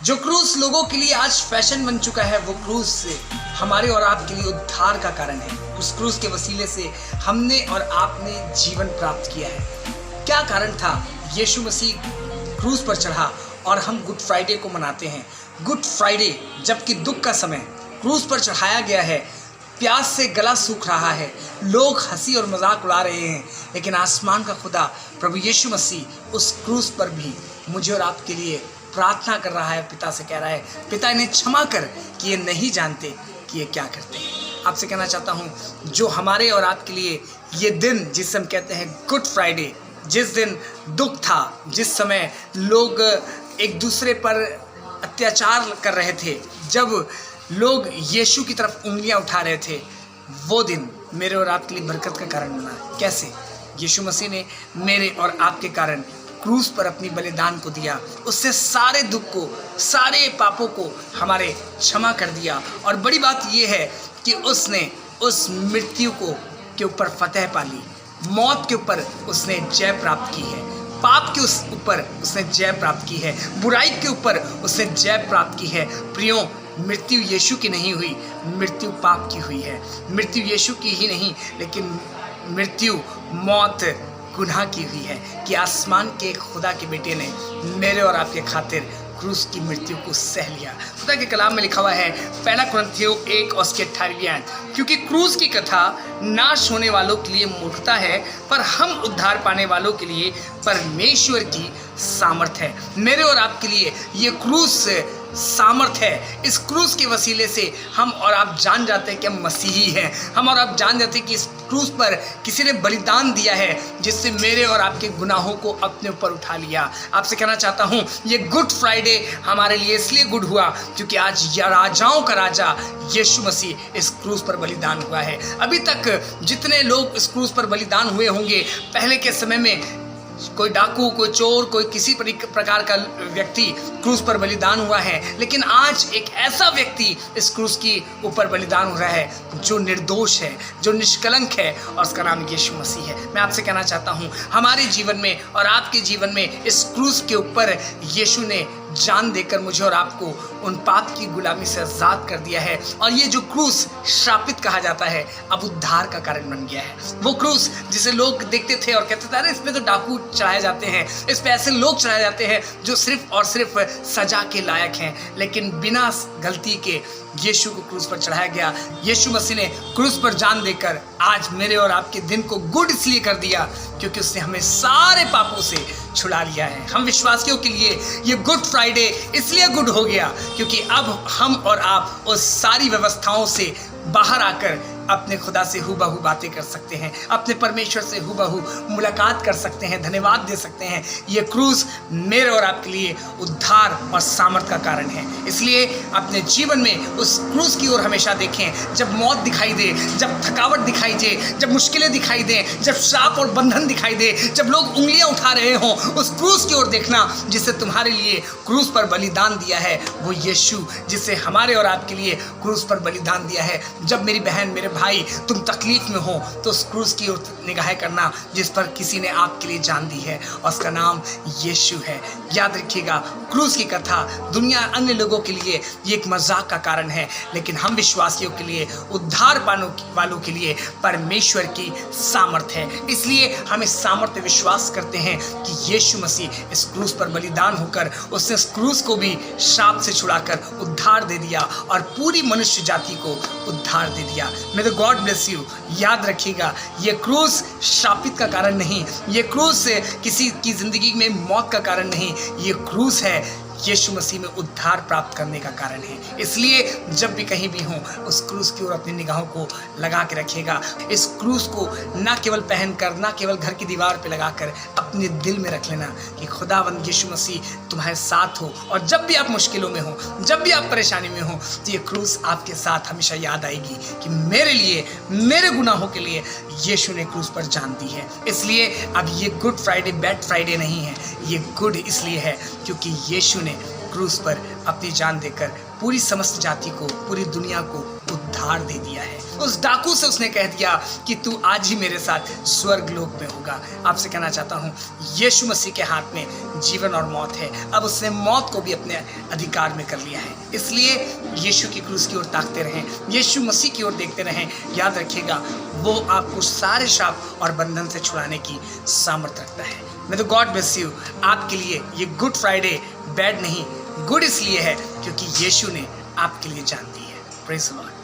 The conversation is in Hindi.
जो क्रूस लोगों के लिए आज फैशन बन चुका है, वो क्रूस से हमारे और आपके लिए उद्धार का कारण है। उस क्रूस के वसीले से हमने और आपने जीवन प्राप्त किया है। क्या कारण था? यीशु मसीह क्रूस पर चढ़ा और हम गुड फ्राइडे को मनाते हैं। गुड फ्राइडे जबकि दुख का समय क्रूस पर चढ़ाया गया है। प्यास से गला सूख रहा है, लोग हंसी और मजाक उड़ा रहे हैं, लेकिन आसमान का खुदा प्रभु यीशु मसीह उस क्रूस पर भी मुझे और आपके लिए प्रार्थना कर रहा है। पिता से कह रहा है, पिता इन्हें क्षमा कर कि ये नहीं जानते कि ये क्या करते हैं। आपसे कहना चाहता हूँ, जो हमारे और आपके लिए ये दिन जिसे हम कहते हैं गुड फ्राइडे, जिस दिन दुख था, जिस समय लोग एक दूसरे पर अत्याचार कर रहे थे, जब लोग यीशु की तरफ उंगलियां उठा रहे थे, वो दिन मेरे और आपके लिए बरकत का कारण बना। कैसे? यीशु मसीह ने मेरे और आपके कारण क्रूस पर अपनी बलिदान को दिया। उससे सारे दुख को, सारे पापों को हमारे क्षमा कर दिया। और बड़ी बात यह है कि उसने उस मृत्यु को के ऊपर फतेह पा ली। मौत के ऊपर उसने जय प्राप्त की है। पाप के ऊपर उसने जय प्राप्त की है। बुराई के ऊपर उसने जय प्राप्त की है। प्रियो, मृत्यु यीशु की नहीं हुई, मृत्यु पाप की हुई है। मृत्यु यीशु की ही नहीं, लेकिन मृत्यु, मौत गुनाह की हुई है कि आसमान के खुदा के बेटे ने मेरे और आपके खातिर क्रूस की मृत्यु को सह लिया। खुदा के कलाम में लिखा हुआ है, पहला कुरिन्थियों 1 और उसके 18, क्योंकि क्रूस की कथा नाश होने वालों के लिए मूर्खता है, पर हम उद्धार पाने वालों के लिए परमेश्वर की सामर्थ है। मेरे और आपके लिए ये क्रूस सामर्थ है। इस क्रूस के वसीले से हम और आप जान जाते हैं कि हम मसीही हैं। हम और आप जान जाते हैं कि इस क्रूस पर किसी ने बलिदान दिया है, जिससे मेरे और आपके गुनाहों को अपने ऊपर उठा लिया। आपसे कहना चाहता हूँ, ये गुड फ्राइडे हमारे लिए इसलिए गुड हुआ क्योंकि आज राजाओं का राजा यीशु मसीह इस क्रूस पर बलिदान हुआ है। अभी तक जितने लोग इस क्रूस पर बलिदान हुए होंगे, पहले के समय में कोई डाकू, कोई चोर, कोई किसी प्रकार का व्यक्ति क्रूस पर बलिदान हुआ है, लेकिन आज एक ऐसा व्यक्ति इस क्रूस की ऊपर बलिदान हो रहा है जो निर्दोष है, जो निष्कलंक है, और उसका नाम यीशु मसीह है। मैं आपसे कहना चाहता हूँ, हमारे जीवन में और आपके जीवन में इस क्रूस के ऊपर यीशु ने जान देकर मुझे और आपको उन पाप की गुलामी से आजाद कर दिया है। और ये जो क्रूस श्रापित कहा जाता है, अब उद्धार का कारण बन गया है। वो क्रूस जिसे लोग देखते थे और कहते थे, अरे इस पे तो डाकू चढ़ाए जाते हैं, इस पे ऐसे लोग चढ़ाए जाते हैं जो सिर्फ और सिर्फ सजा के लायक हैं, लेकिन बिना गलती के यीशु को क्रूस पर चढ़ाया गया। यीशु मसीह ने क्रूस पर जान देकर आज मेरे और आपके दिन को गुड इसलिए कर दिया क्योंकि उसने हमें सारे पापों से छुड़ा लिया है। हम विश्वासियों के लिए ये गुड फ्राइडे इसलिए गुड हो गया क्योंकि अब हम और आप उस सारी व्यवस्थाओं से बाहर आकर अपने खुदा से हूबहू बातें कर सकते हैं, अपने परमेश्वर से हूबहू मुलाकात कर सकते हैं, धन्यवाद दे सकते हैं। ये क्रूस मेरे और आपके लिए उद्धार और सामर्थ का कारण है। इसलिए अपने जीवन में उस क्रूस की ओर हमेशा देखें। जब मौत दिखाई दे, जब थकावट दिखाई दे, जब मुश्किलें दिखाई दें, जब श्राप और बंधन दिखाई दे, जब लोग उंगलियां उठा रहे हों, उस क्रूस की ओर देखना जिससे तुम्हारे लिए क्रूस पर बलिदान दिया है। वो यीशु जिससे हमारे और आपके लिए क्रूस पर बलिदान दिया है। जब मेरी बहन, मेरे भाई, तुम तकलीफ में हो तो उस क्रूस की ओर निगाहें करना जिस पर किसी ने आपके लिए जान दी है, और उसका नाम यीशु है। याद रखिएगा, क्रूस की कथा दुनिया अन्य लोगों के लिए ये एक मजाक का कारण है, लेकिन हम विश्वासियों के लिए, उद्धार पाने वालों के लिए परमेश्वर की सामर्थ है। इसलिए हम इस सामर्थ में विश्वास करते हैं कि यीशु मसीह इस क्रूस पर बलिदान होकर उसने इस क्रूस को भी श्राप से छुड़ाकर उद्धार दे दिया और पूरी मनुष्य जाति को उद्धार दे दिया। मे द गॉड ब्लेस यू। याद रखिएगा, ये क्रूस श्रापित का कारण नहीं, ये क्रूस किसी की जिंदगी में मौत का कारण नहीं, ये क्रूस है यीशु मसीह में उद्धार प्राप्त करने का कारण है। इसलिए जब भी कहीं भी हो, उस क्रूस की ओर अपनी निगाहों को लगा के रखिएगा। इस क्रूस को ना केवल पहनकर, ना केवल घर की दीवार पे लगाकर, अपने दिल में रख लेना कि खुदावंद यीशु मसीह तुम्हारे साथ हो, और जब भी आप मुश्किलों में हो, जब भी आप परेशानी में हो, तो ये क्रूस आपके साथ हमेशा याद आएगी कि मेरे लिए, मेरे गुनाहों के लिए यीशु ने क्रूस पर जान दी है। इसलिए अब ये गुड फ्राइडे बैड फ्राइडे नहीं है, ये गुड इसलिए है क्योंकि यीशु ने क्रूस पर अपनी जान देकर पूरी समस्त जाति को, पूरी दुनिया को उद्धार दे दिया है। उस डाकू से उसने कह दिया कि तू आज ही मेरे साथ स्वर्ग लोक में होगा। आपसे कहना चाहता हूँ, यीशु मसीह के हाथ में जीवन और मौत है। अब उसने मौत को भी अपने अधिकार में कर लिया है। इसलिए यीशु की क्रूस की ओर ताकते रहें, यीशु मसीह की ओर देखते रहें। याद रखिएगा, वो आपको सारे श्राप और बंधन से छुड़ाने की सामर्थ्य रखता है। मैं तो गॉड ब्लेस यू। आपके लिए ये गुड फ्राइडे बैड नहीं, गुड इसलिए है क्योंकि यीशु ने आपके लिए जान दी है। Praise the Lord.